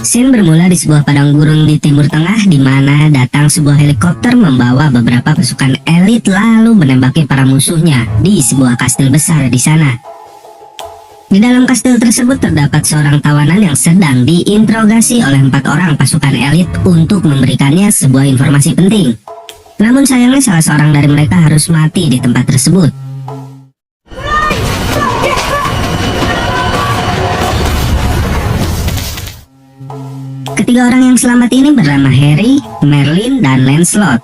Scene bermula di sebuah padang gurun di Timur Tengah di mana datang sebuah helikopter membawa beberapa pasukan elit lalu menembaki para musuhnya di sebuah kastil besar di sana. Di dalam kastil tersebut terdapat seorang tawanan yang sedang diinterogasi oleh 4 orang pasukan elit untuk memberikannya sebuah informasi penting. Namun sayangnya salah seorang dari mereka harus mati di tempat tersebut. Ketiga orang yang selamat ini bernama Harry, Merlin, dan Lancelot.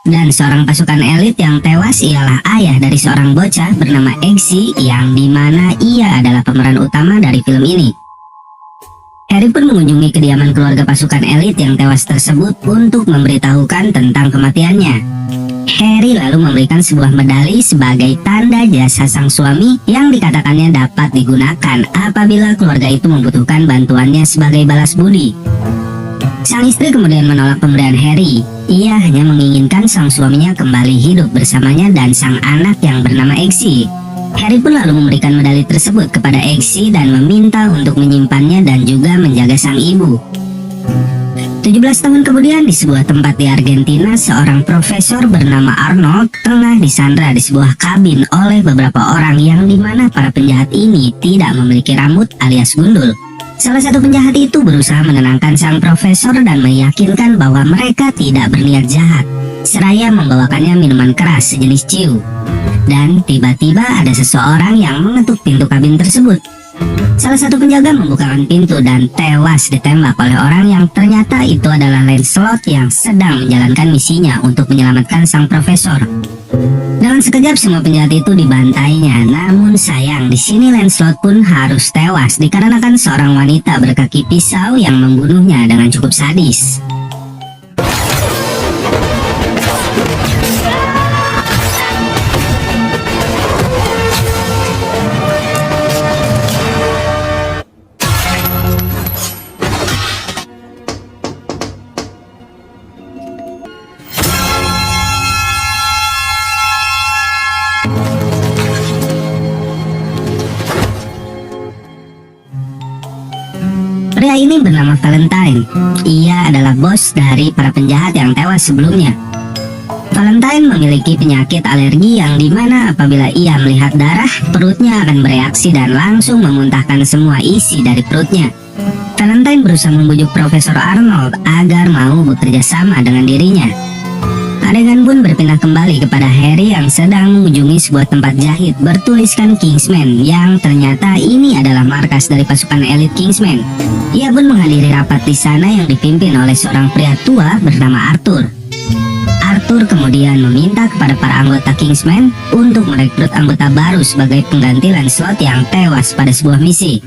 Dan seorang pasukan elit yang tewas ialah ayah dari seorang bocah bernama Eggsy yang dimana ia adalah pemeran utama dari film ini. Harry pun mengunjungi kediaman keluarga pasukan elit yang tewas tersebut untuk memberitahukan tentang kematiannya. Harry lalu memberikan sebuah medali sebagai tanda jasa sang suami yang dikatakannya dapat digunakan apabila keluarga itu membutuhkan bantuannya sebagai balas budi. Sang istri kemudian menolak pemberian Harry. Ia hanya menginginkan sang suaminya kembali hidup bersamanya dan sang anak yang bernama Eggsy. Harry pun lalu memberikan medali tersebut kepada Eggsy dan meminta untuk menyimpannya dan juga menjaga sang ibu. 17 tahun kemudian di sebuah tempat di Argentina, seorang profesor bernama Arnold tengah disandra di sebuah kabin oleh beberapa orang yang dimana para penjahat ini tidak memiliki rambut alias gundul. Salah satu penjahat itu berusaha menenangkan sang profesor dan meyakinkan bahwa mereka tidak berniat jahat, seraya membawakannya minuman keras sejenis ciu. Dan tiba-tiba ada seseorang yang mengetuk pintu kabin tersebut. Salah satu penjaga membukakan pintu dan tewas ditembak oleh orang yang ternyata itu adalah Lancelot yang sedang menjalankan misinya untuk menyelamatkan sang profesor. Dalam sekejap semua penjahat itu dibantainya, namun sayang di sini Lancelot pun harus tewas dikarenakan seorang wanita berkaki pisau yang membunuhnya dengan cukup sadis. Pria ini bernama Valentine. Ia adalah bos dari para penjahat yang tewas sebelumnya. Valentine memiliki penyakit alergi yang dimana apabila ia melihat darah, perutnya akan bereaksi dan langsung memuntahkan semua isi dari perutnya. Valentine berusaha membujuk Profesor Arnold agar mau bekerja sama dengan dirinya. Adegan pun berpindah kembali kepada Harry yang sedang mengunjungi sebuah tempat jahit bertuliskan Kingsman yang ternyata ini adalah markas dari pasukan elit Kingsman. Ia pun menghadiri rapat di sana yang dipimpin oleh seorang pria tua bernama Arthur. Arthur kemudian meminta kepada para anggota Kingsman untuk merekrut anggota baru sebagai pengganti Lancelot yang tewas pada sebuah misi.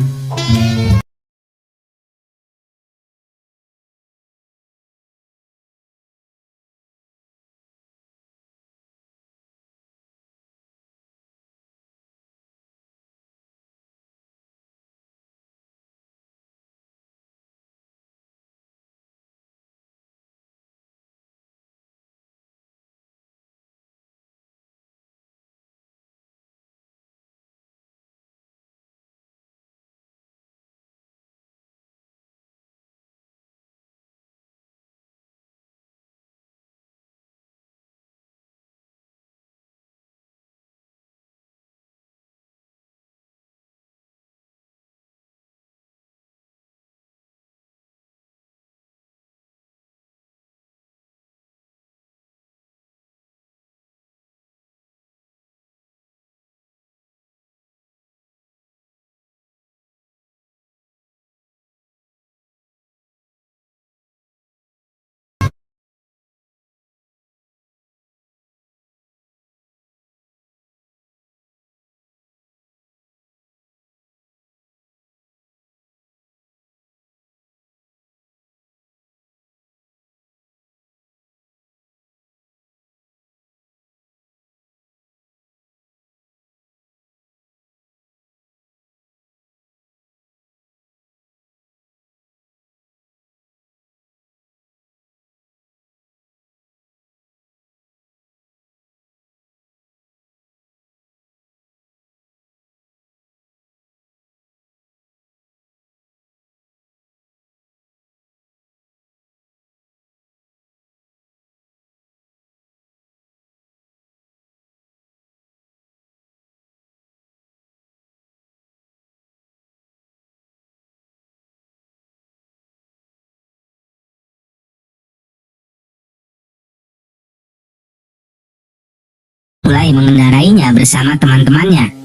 mulai mengendarainya bersama teman-temannya.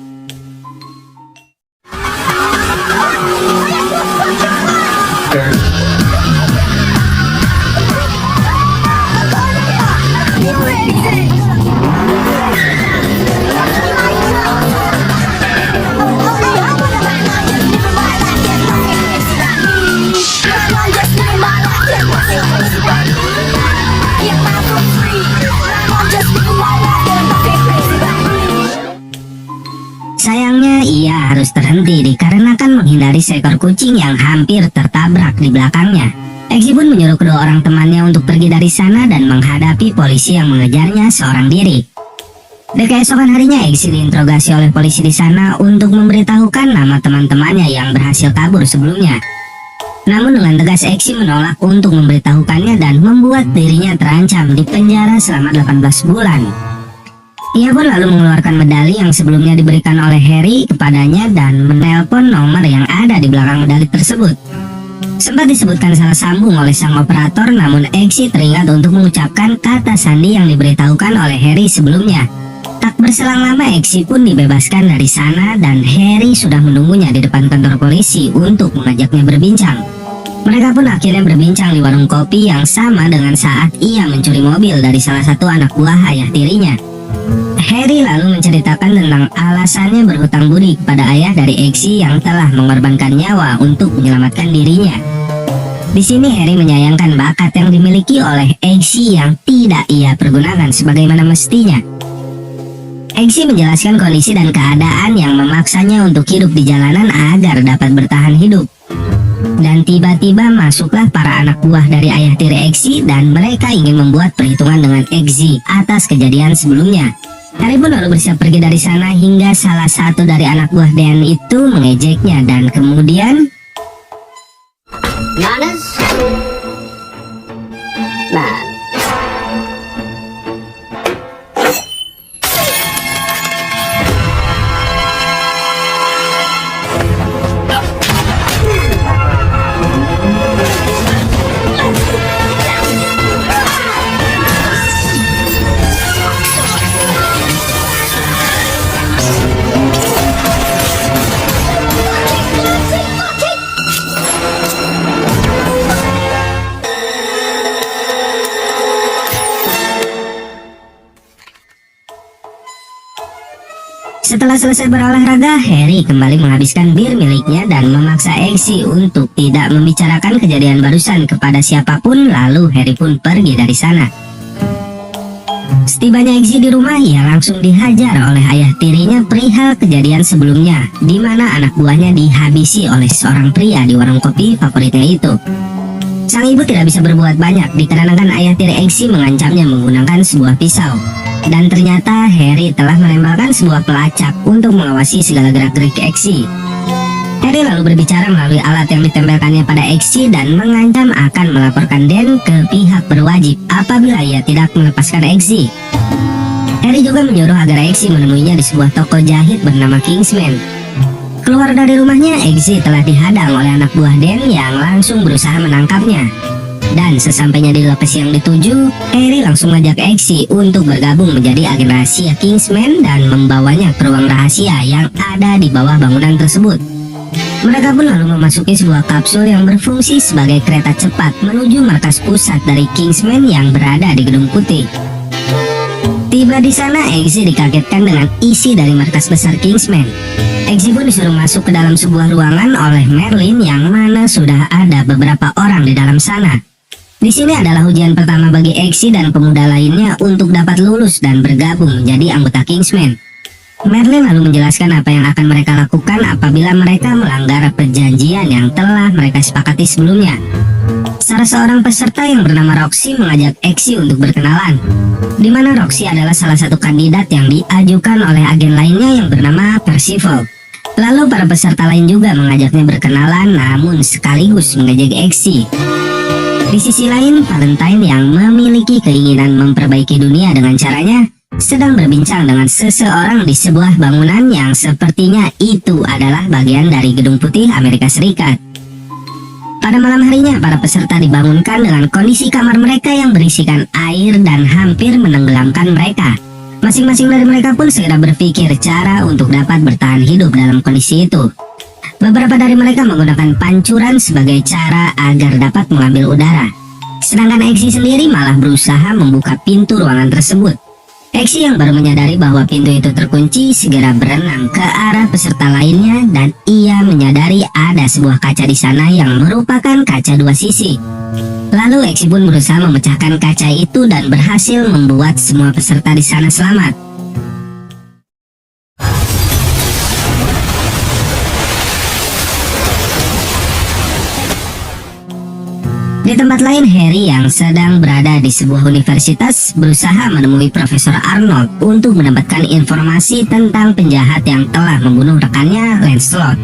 Sayangnya ia harus terhenti dikarenakan menghindari seekor kucing yang hampir tertabrak di belakangnya. Exi pun menyuruh kedua orang temannya untuk pergi dari sana dan menghadapi polisi yang mengejarnya seorang diri. Di keesokan harinya, Exi diinterogasi oleh polisi di sana untuk memberitahukan nama teman-temannya yang berhasil kabur sebelumnya. Namun dengan tegas Exi menolak untuk memberitahukannya dan membuat dirinya terancam di penjara selama 18 bulan. Ia pun lalu mengeluarkan medali yang sebelumnya diberikan oleh Harry kepadanya dan menelpon nomor yang ada di belakang medali tersebut. Sempat disebutkan salah sambung oleh sang operator, namun Exi teringat untuk mengucapkan kata sandi yang diberitahukan oleh Harry sebelumnya. Tak berselang lama Exi pun dibebaskan dari sana dan Harry sudah menunggunya di depan kantor polisi untuk mengajaknya berbincang. Mereka pun akhirnya berbincang di warung kopi yang sama dengan saat ia mencuri mobil dari salah satu anak buah ayah tirinya. Harry lalu menceritakan tentang alasannya berhutang budi kepada ayah dari Exi yang telah mengorbankan nyawa untuk menyelamatkan dirinya. Di sini Harry menyayangkan bakat yang dimiliki oleh Exi yang tidak ia pergunakan sebagaimana mestinya. Exi menjelaskan kondisi dan keadaan yang memaksanya untuk hidup di jalanan agar dapat bertahan hidup. Dan tiba-tiba masuklah para anak buah dari ayah tiri Exi dan mereka ingin membuat perhitungan dengan Exi atas kejadian sebelumnya. Harry pun lalu bersiap pergi dari sana hingga salah satu dari anak buah Dan itu mengejeknya dan kemudian Nanas? Nah, setelah selesai berolahraga, Harry kembali menghabiskan bir miliknya dan memaksa Exi untuk tidak membicarakan kejadian barusan kepada siapapun, lalu Harry pun pergi dari sana. Setibanya Exi di rumah, ia langsung dihajar oleh ayah tirinya perihal kejadian sebelumnya, di mana anak buahnya dihabisi oleh seorang pria di warung kopi favoritnya itu. Sang ibu tidak bisa berbuat banyak dikarenakan ayah tiri Exi mengancamnya menggunakan sebuah pisau. Dan ternyata Harry telah menembakkan sebuah pelacak untuk mengawasi segala gerak-gerik Exi. Harry lalu berbicara melalui alat yang ditempelkannya pada Exi dan mengancam akan melaporkan Dan ke pihak berwajib apabila ia tidak melepaskan Exi. Harry juga menyuruh agar Exi menemuinya di sebuah toko jahit bernama Kingsman. Keluar dari rumahnya, Exi telah dihadang oleh anak buah Dan yang langsung berusaha menangkapnya. Dan sesampainya di lokasi yang dituju, Harry langsung mengajak Exi untuk bergabung menjadi agen rahasia Kingsman dan membawanya ke ruang rahasia yang ada di bawah bangunan tersebut. Mereka pun lalu memasuki sebuah kapsul yang berfungsi sebagai kereta cepat menuju markas pusat dari Kingsman yang berada di Gedung Putih. Tiba di sana, Exi dikagetkan dengan isi dari markas besar Kingsman. Exi pun disuruh masuk ke dalam sebuah ruangan oleh Merlin yang mana sudah ada beberapa orang di dalam sana. Di sini adalah ujian pertama bagi Exi dan pemuda lainnya untuk dapat lulus dan bergabung menjadi anggota Kingsman. Merlin lalu menjelaskan apa yang akan mereka lakukan apabila mereka melanggar perjanjian yang telah mereka sepakati sebelumnya. Salah seorang peserta yang bernama Roxy mengajak Exi untuk berkenalan, di mana Roxy adalah salah satu kandidat yang diajukan oleh agen lainnya yang bernama Percival. Lalu para peserta lain juga mengajaknya berkenalan, namun sekaligus mengejek Exi. Di sisi lain, Valentine yang memiliki keinginan memperbaiki dunia dengan caranya sedang berbincang dengan seseorang di sebuah bangunan yang sepertinya itu adalah bagian dari Gedung Putih Amerika Serikat. Pada malam harinya, para peserta dibangunkan dengan kondisi kamar mereka yang berisikan air dan hampir menenggelamkan mereka. Masing-masing dari mereka pun segera berpikir cara untuk dapat bertahan hidup dalam kondisi itu. Beberapa dari mereka menggunakan pancuran sebagai cara agar dapat mengambil udara. Sedangkan Exi sendiri malah berusaha membuka pintu ruangan tersebut. Exi yang baru menyadari bahwa pintu itu terkunci segera berenang ke arah peserta lainnya dan ia menyadari ada sebuah kaca di sana yang merupakan kaca dua sisi. Lalu Exi pun berusaha memecahkan kaca itu dan berhasil membuat semua peserta di sana selamat. Di tempat lain, Harry yang sedang berada di sebuah universitas berusaha menemui Profesor Arnold untuk mendapatkan informasi tentang penjahat yang telah membunuh rekannya Lancelot.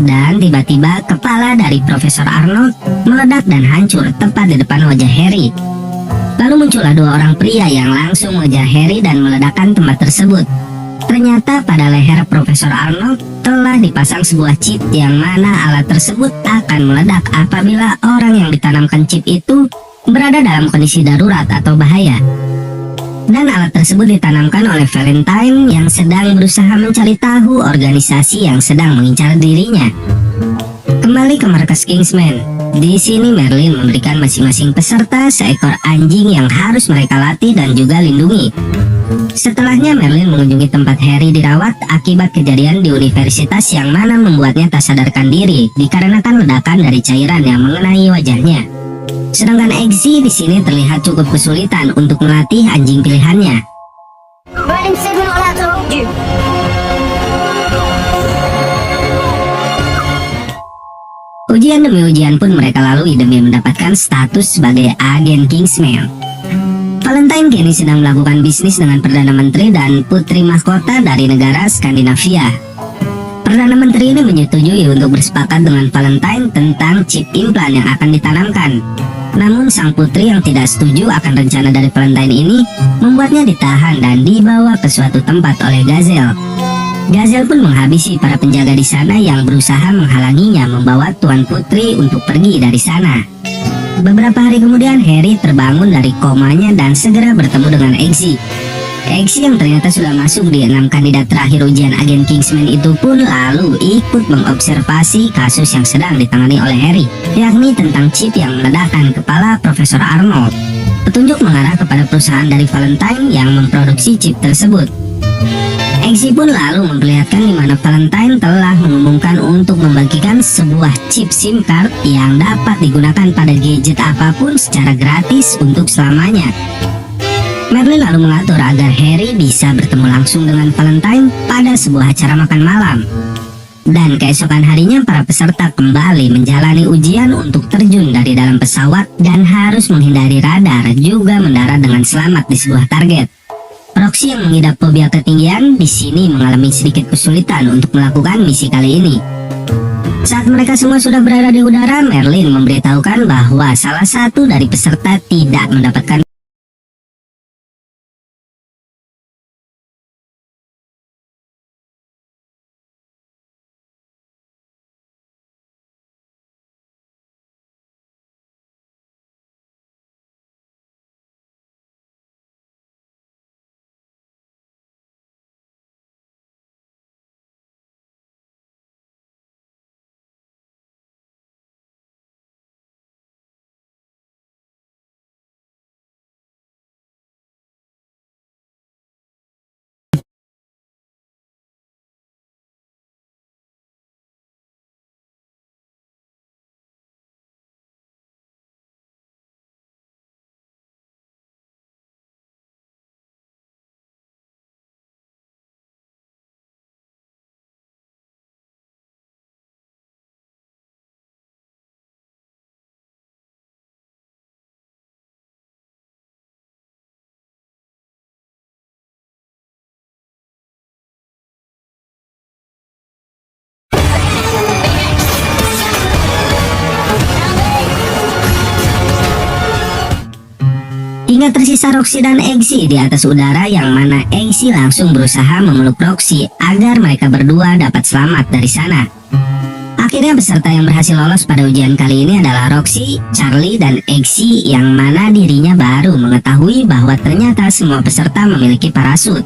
Dan tiba-tiba kepala dari Profesor Arnold meledak dan hancur tepat di depan wajah Harry. Lalu muncullah dua orang pria yang langsung mengejar Harry dan meledakkan tempat tersebut. Ternyata pada leher Profesor Arnold telah dipasang sebuah chip yang mana alat tersebut akan meledak apabila orang yang ditanamkan chip itu berada dalam kondisi darurat atau bahaya. Dan alat tersebut ditanamkan oleh Valentine yang sedang berusaha mencari tahu organisasi yang sedang mengincar dirinya. Kembali ke markas Kingsman. Di sini Merlin memberikan masing-masing peserta seekor anjing yang harus mereka latih dan juga lindungi. Setelahnya Merlin mengunjungi tempat Harry dirawat akibat kejadian di universitas yang mana membuatnya tak sadarkan diri dikarenakan ledakan dari cairan yang mengenai wajahnya. Sedangkan Exi di sini terlihat cukup kesulitan untuk melatih anjing pilihannya. Ujian demi ujian pun mereka lalui demi mendapatkan status sebagai agen Kingsman. Valentine kini sedang melakukan bisnis dengan Perdana Menteri dan Putri Mahkota dari negara Skandinavia. Perdana Menteri ini menyetujui untuk bersepakat dengan Valentine tentang chip implan yang akan ditanamkan. Namun sang putri yang tidak setuju akan rencana dari Valentine ini membuatnya ditahan dan dibawa ke suatu tempat oleh Gazelle. Gazelle pun menghabisi para penjaga di sana yang berusaha menghalanginya membawa Tuan Putri untuk pergi dari sana. Beberapa hari kemudian Harry terbangun dari komanya dan segera bertemu dengan Exi. Exi yang ternyata sudah masuk di 6 kandidat terakhir ujian agen Kingsman itu pun lalu ikut mengobservasi kasus yang sedang ditangani oleh Harry, yakni tentang chip yang meledakkan kepala Profesor Arnold. Petunjuk mengarah kepada perusahaan dari Valentine yang memproduksi chip tersebut. Exi pun lalu memperlihatkan di mana Valentine telah mengumumkan untuk membagikan sebuah chip SIM card yang dapat digunakan pada gadget apapun secara gratis untuk selamanya. Merlin lalu mengatur agar Harry bisa bertemu langsung dengan Valentine pada sebuah acara makan malam. Dan keesokan harinya para peserta kembali menjalani ujian untuk terjun dari dalam pesawat dan harus menghindari radar juga mendarat dengan selamat di sebuah target. Roxy yang mengidap fobia ketinggian di sini mengalami sedikit kesulitan untuk melakukan misi kali ini. Saat mereka semua sudah berada di udara, Merlin memberitahukan bahwa salah satu dari peserta tidak mendapatkan hingga tersisa Roxy dan Exi di atas udara yang mana Exi langsung berusaha memeluk Roxy agar mereka berdua dapat selamat dari sana. Akhirnya peserta yang berhasil lolos pada ujian kali ini adalah Roxy, Charlie, dan Exi yang mana dirinya baru mengetahui bahwa ternyata semua peserta memiliki parasut.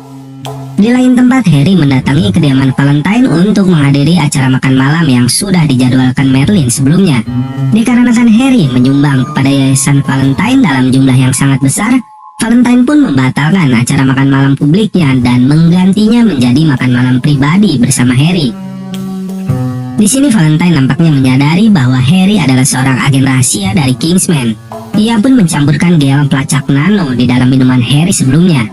Di lain tempat, Harry mendatangi kediaman Valentine untuk menghadiri acara makan malam yang sudah dijadwalkan Merlin sebelumnya. Dikarenakan Harry menyumbang kepada yayasan Valentine dalam jumlah yang sangat besar, Valentine pun membatalkan acara makan malam publiknya dan menggantinya menjadi makan malam pribadi bersama Harry. Di sini Valentine nampaknya menyadari bahwa Harry adalah seorang agen rahasia dari Kingsman. Ia pun mencampurkan gel pelacak nano di dalam minuman Harry sebelumnya.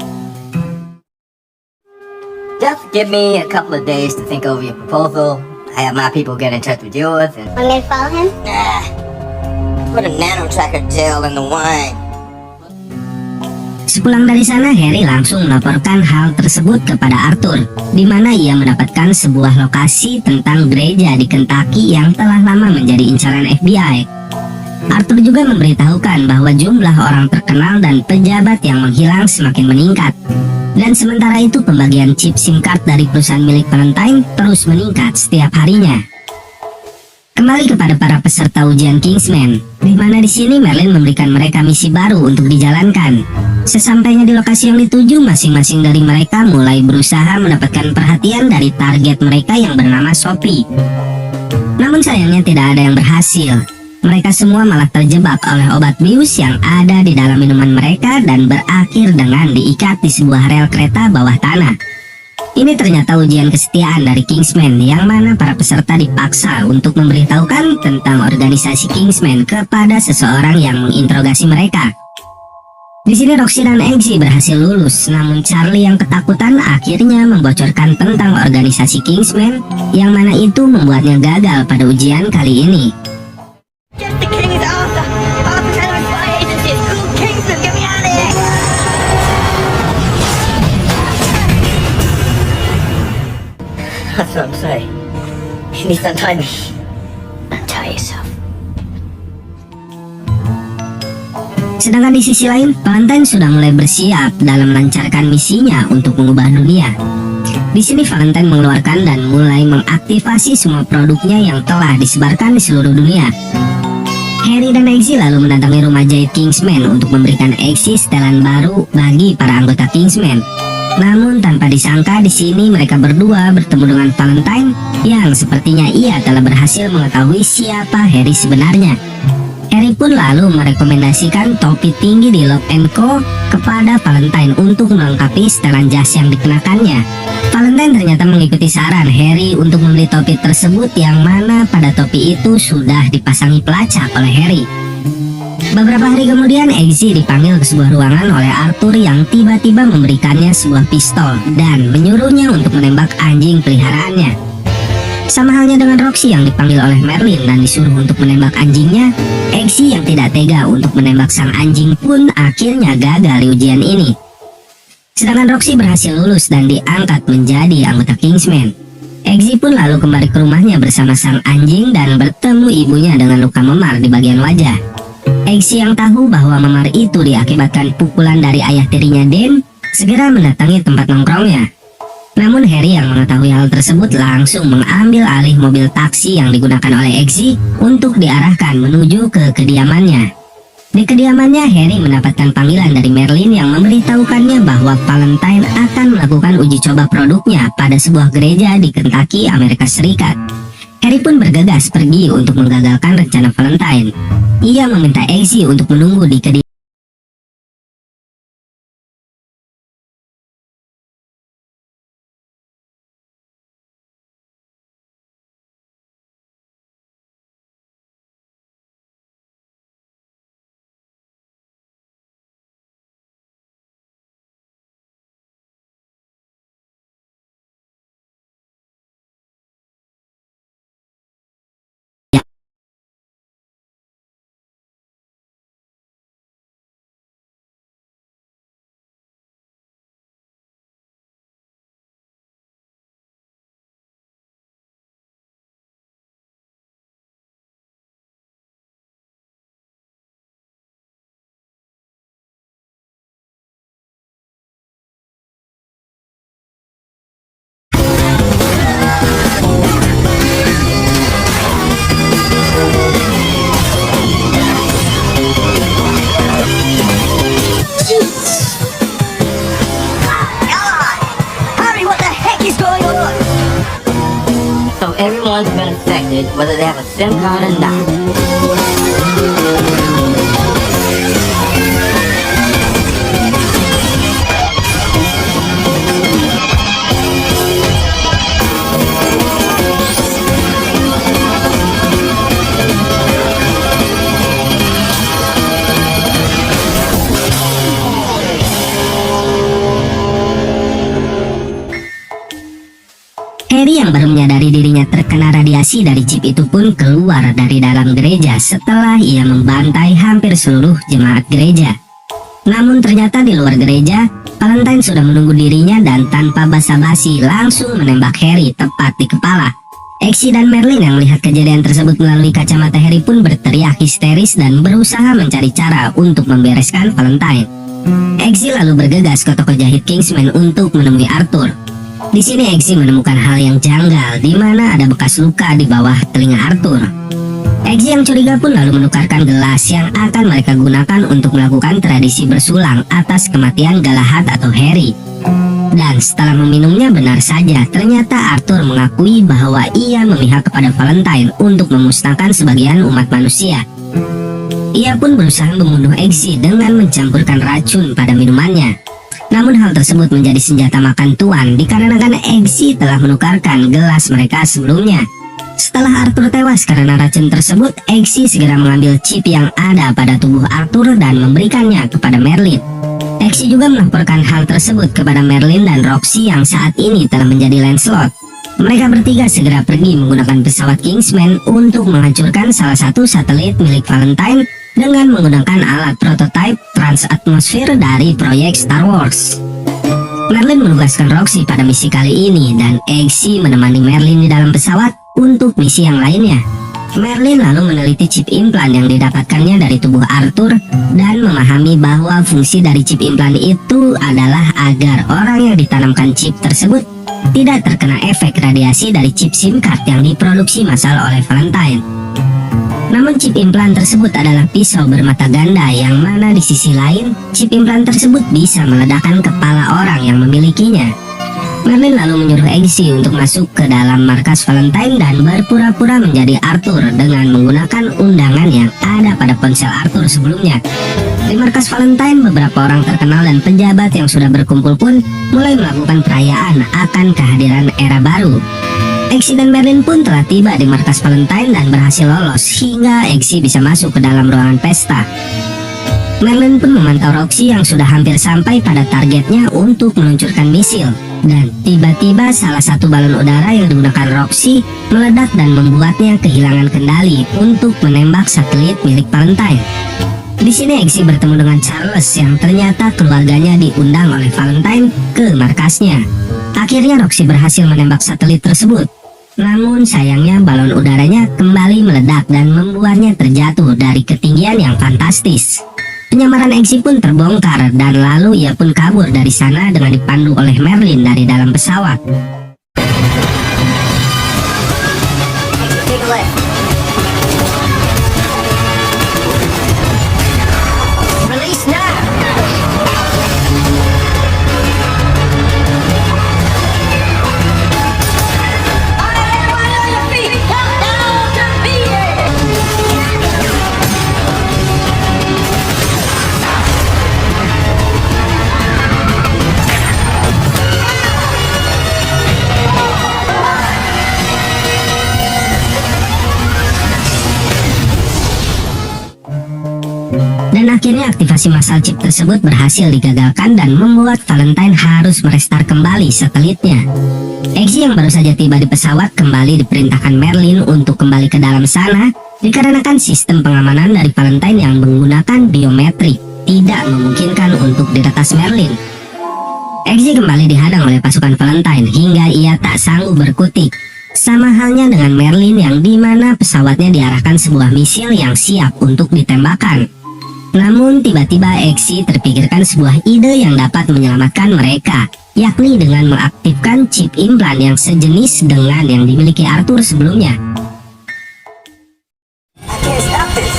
Just give me a couple of days to think over your proposal. I have my people get in touch with yours and... I'm gonna follow him? Nah. Put a nano tracker gel in the wine. Sepulang dari sana, Harry langsung melaporkan hal tersebut kepada Arthur, di mana ia mendapatkan sebuah lokasi tentang gereja di Kentucky yang telah lama menjadi incaran FBI. Arthur juga memberitahukan bahwa jumlah orang terkenal dan pejabat yang menghilang semakin meningkat. Dan sementara itu pembagian chip SIM card dari perusahaan milik Valentine terus meningkat setiap harinya. Kembali kepada para peserta ujian Kingsman, di mana di sini Merlin memberikan mereka misi baru untuk dijalankan. Sesampainya di lokasi yang dituju, masing-masing dari mereka mulai berusaha mendapatkan perhatian dari target mereka yang bernama Sophie. Namun sayangnya tidak ada yang berhasil. Mereka semua malah terjebak oleh obat bius yang ada di dalam minuman mereka dan berakhir dengan diikat di sebuah rel kereta bawah tanah. Ini ternyata ujian kesetiaan dari Kingsman, yang mana para peserta dipaksa untuk memberitahukan tentang organisasi Kingsman kepada seseorang yang menginterogasi mereka. Di sini Roxy dan Eggsy berhasil lulus, namun Charlie yang ketakutan akhirnya membocorkan tentang organisasi Kingsman, yang mana itu membuatnya gagal pada ujian kali ini. Get the king's after! After telling spy agencies! Call Kingsman! Get me out of here! That's what I'm saying. You need to untie me. Untie yourself. Sedangkan di sisi lain, Valentine sudah mulai bersiap dalam melancarkan misinya untuk mengubah dunia. Di sini Valentine mengeluarkan dan mulai mengaktifasi semua produknya yang telah disebarkan di seluruh dunia. Harry dan Eggsy lalu mendatangi rumah jahit Kingsman untuk memberikan Eggsy setelan baru bagi para anggota Kingsman. Namun tanpa disangka di sini mereka berdua bertemu dengan Valentine yang sepertinya ia telah berhasil mengetahui siapa Harry sebenarnya. Harry pun lalu merekomendasikan topi tinggi di Love & Co kepada Valentine untuk melengkapi setelan jas yang dikenakannya. Valentine ternyata mengikuti saran Harry untuk membeli topi tersebut, yang mana pada topi itu sudah dipasangi pelacak oleh Harry. Beberapa hari kemudian, Eggsy dipanggil ke sebuah ruangan oleh Arthur yang tiba-tiba memberikannya sebuah pistol dan menyuruhnya untuk menembak anjing peliharaannya. Sama halnya dengan Roxy yang dipanggil oleh Merlin dan disuruh untuk menembak anjingnya, Eggsy yang tidak tega untuk menembak sang anjing pun akhirnya gagal di ujian ini. Sedangkan Roxy berhasil lulus dan diangkat menjadi anggota Kingsman. Eggsy pun lalu kembali ke rumahnya bersama sang anjing dan bertemu ibunya dengan luka memar di bagian wajah. Eggsy yang tahu bahwa memar itu diakibatkan pukulan dari ayah tirinya Dan segera mendatangi tempat nongkrongnya. Namun Harry yang mengetahui hal tersebut langsung mengambil alih mobil taksi yang digunakan oleh Eggsy untuk diarahkan menuju ke kediamannya. Di kediamannya, Harry mendapatkan panggilan dari Merlin yang memberitahukannya bahwa Valentine akan melakukan uji coba produknya pada sebuah gereja di Kentucky, Amerika Serikat. Harry pun bergegas pergi untuk menggagalkan rencana Valentine. Ia meminta Eggsy untuk menunggu di kediaman Merlin, whether they have a SIM card or not. Harry yang baru menyadari dirinya terkena radiasi dari chip itu pun keluar dari dalam gereja setelah ia membantai hampir seluruh jemaat gereja. Namun ternyata di luar gereja, Valentine sudah menunggu dirinya dan tanpa basa-basi langsung menembak Harry tepat di kepala. Exy dan Merlin yang melihat kejadian tersebut melalui kacamata Harry pun berteriak histeris dan berusaha mencari cara untuk membereskan Valentine. Exy lalu bergegas ke toko jahit Kingsman untuk menemui Arthur. Di sini Exy menemukan hal yang janggal, di mana ada bekas luka di bawah telinga Arthur. Exy yang curiga pun lalu menukarkan gelas yang akan mereka gunakan untuk melakukan tradisi bersulang atas kematian Galahad atau Harry. Dan setelah meminumnya, benar saja, ternyata Arthur mengakui bahwa ia memihak kepada Valentine untuk memusnahkan sebagian umat manusia. Ia pun berusaha membunuh Exy dengan mencampurkan racun pada minumannya. Namun hal tersebut menjadi senjata makan tuan dikarenakan Exy telah menukarkan gelas mereka sebelumnya. Setelah Arthur tewas karena racun tersebut, Exy segera mengambil chip yang ada pada tubuh Arthur dan memberikannya kepada Merlin. Exy juga melaporkan hal tersebut kepada Merlin dan Roxy yang saat ini telah menjadi Lancelot. Mereka bertiga segera pergi menggunakan pesawat Kingsman untuk menghancurkan salah satu satelit milik Valentine dengan menggunakan alat prototipe transatmosfer dari proyek Star Wars. Merlin menugaskan Roxy pada misi kali ini dan Exy menemani Merlin di dalam pesawat untuk misi yang lainnya. Merlin lalu meneliti chip implan yang didapatkannya dari tubuh Arthur dan memahami bahwa fungsi dari chip implan itu adalah agar orang yang ditanamkan chip tersebut tidak terkena efek radiasi dari chip SIM card yang diproduksi massal oleh Valentine. Namun chip implan tersebut adalah pisau bermata ganda yang mana di sisi lain chip implan tersebut bisa meledakkan kepala orang yang memilikinya. Merlin lalu menyuruh Exy untuk masuk ke dalam markas Valentine dan berpura-pura menjadi Arthur dengan menggunakan undangan yang ada pada ponsel Arthur sebelumnya. Di markas Valentine, beberapa orang terkenal dan pejabat yang sudah berkumpul pun mulai melakukan perayaan akan kehadiran era baru. Exy dan Merlin pun telah tiba di markas Valentine dan berhasil lolos hingga Exy bisa masuk ke dalam ruangan pesta. Merlin pun memantau Roxy yang sudah hampir sampai pada targetnya untuk meluncurkan misil. Dan tiba-tiba salah satu balon udara yang digunakan Roxy meledak dan membuatnya kehilangan kendali untuk menembak satelit milik Valentine. Di sini Exy bertemu dengan Charles yang ternyata keluarganya diundang oleh Valentine ke markasnya. Akhirnya Roxy berhasil menembak satelit tersebut. Namun sayangnya balon udaranya kembali meledak dan membuatnya terjatuh dari ketinggian yang fantastis. Penyamaran Exy pun terbongkar dan lalu ia pun kabur dari sana dengan dipandu oleh Merlin dari dalam pesawat. Take a left. Release now. Everybody on your feet! Countdown to beat it! Dan akhirnya aktivasi massal chip tersebut berhasil digagalkan dan membuat Valentine harus merestart kembali satelitnya. Exy yang baru saja tiba di pesawat kembali diperintahkan Merlin untuk kembali ke dalam sana dikarenakan sistem pengamanan dari Valentine yang menggunakan biometrik tidak memungkinkan untuk diretas Merlin. Exy kembali dihadang oleh pasukan Valentine hingga ia tak sanggup berkutik. Sama halnya dengan Merlin yang dimana pesawatnya diarahkan sebuah misil yang siap untuk ditembakkan. Namun tiba-tiba Exy terpikirkan sebuah ide yang dapat menyelamatkan mereka, yakni dengan mengaktifkan chip implan yang sejenis dengan yang dimiliki Arthur sebelumnya. I can't stop this.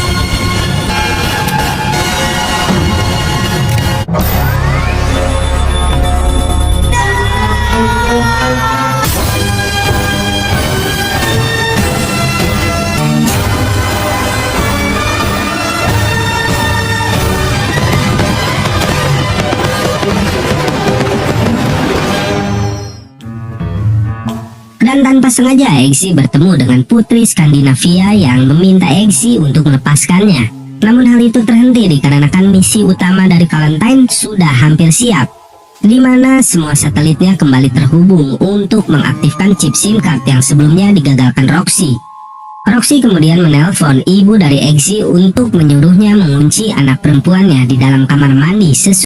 sengaja Eggsy bertemu dengan putri Skandinavia yang meminta Eggsy untuk melepaskannya. Namun hal itu terhenti dikarenakan misi utama dari Valentine sudah hampir siap, di mana semua satelitnya kembali terhubung untuk mengaktifkan chip SIM card yang sebelumnya digagalkan Roxy. Roxy kemudian menelpon ibu dari Eggsy untuk menyuruhnya mengunci anak perempuannya di dalam kamar mandi sesuai